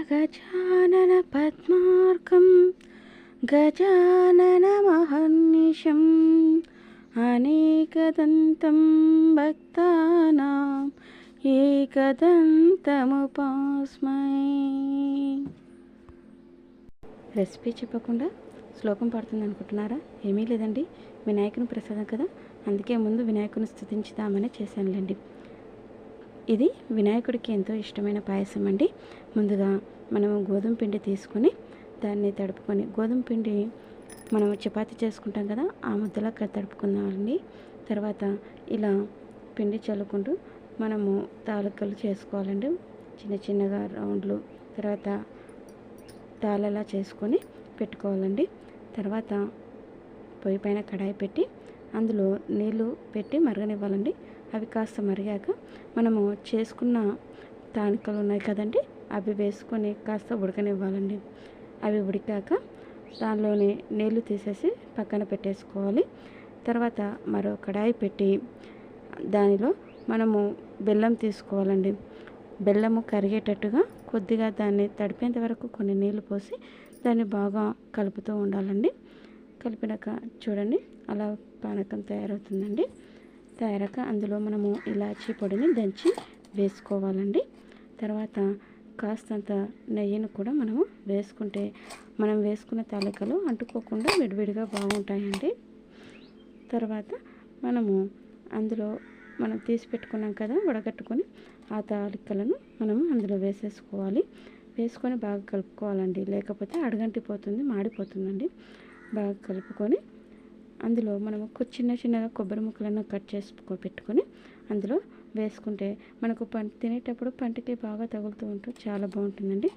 गजानन पद्मार्कं गजाननमहर्निशम् अनेकदन्तं भक्तानां एकदन्तमुपास्महे। రెసిపీ చెప్పకుండా శ్లోకం పాడుతుంది అనుకుంటున్నారా? ఏమీ లేదండి, వినాయకుని ప్రసాదం కదా, అందుకే ముందు వినాయకుని స్తుతించుదామని చేశానులేండి. ఇది వినాయకుడికి ఎంతో ఇష్టమైన పాయసం అండి. ముందుగా మనము గోధుమ పిండి తీసుకొని దాన్ని తడుపుకొని, గోధుమ పిండి మనం చపాతీ చేసుకుంటాం కదా, ఆ ముద్దలా తడుపుకుందామండి. తర్వాత ఇలా పిండి చల్లుకుంటూ మనము తాలూకలు చేసుకోవాలండి, చిన్న చిన్నగా రౌండ్లు. తర్వాత తాళలా చేసుకొని పెట్టుకోవాలండి. తర్వాత పొయ్యి పైన కడాయి పెట్టి అందులో నీళ్ళు పెట్టి మరగనివ్వాలండి. అవి కాస్త మరిగాక మనము చేసుకున్న తానికలు ఉన్నాయి కదండి, అవి వేసుకొని కాస్త ఉడకనివ్వాలండి. అవి ఉడికాక దానిలోని నీళ్లు తీసేసి పక్కన పెట్టేసుకోవాలి. తర్వాత మరో కడాయి పెట్టి దానిలో మనము బెల్లం తీసుకోవాలండి. బెల్లము కరిగేటట్టుగా కొద్దిగా దాన్ని తడిపేంత వరకు కొన్ని నీళ్లు పోసి దాన్ని బాగా కలుపుతూ ఉండాలండి. కలిపినాక చూడండి అలా పానకం తయారవుతుందండి. తయారాక అందులో మనము ఇలాచీ పొడిని దంచి వేసుకోవాలండి. తర్వాత కాస్తంత నెయ్యిని కూడా మనము వేసుకుంటే మనం వేసుకున్న తాలికలు అంటుకోకుండా విడివిడిగా బాగుంటాయండి. తర్వాత మనము అందులో మనం తీసి పెట్టుకున్నాం కదా వడగట్టుకొని, ఆ తాలికలను మనము అందులో వేసేసుకోవాలి. వేసుకొని బాగా కలుపుకోవాలండి, లేకపోతే అడుగంటిపోతుంది, మాడిపోతుందండి. బాగా కలుపుకొని అందులో మనము చిన్న చిన్నగా కొబ్బరి ముక్కలను కట్ చేసి పెట్టుకొని అందులో వేసుకుంటే మనకు తినేటప్పుడు పంటికి బాగా తగులుతూ ఉంటూ చాలా బాగుంటుందండి.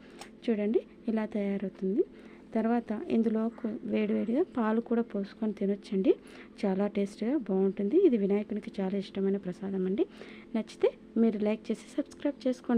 చూడండి ఇలా తయారవుతుంది. తర్వాత ఇందులో వేడివేడిగా పాలు కూడా పోసుకొని తినొచ్చండి, చాలా టేస్ట్గా బాగుంటుంది. ఇది వినాయకునికి చాలా ఇష్టమైన ప్రసాదం అండి. నచ్చితే మీరు లైక్ చేసి సబ్స్క్రైబ్ చేసుకోండి.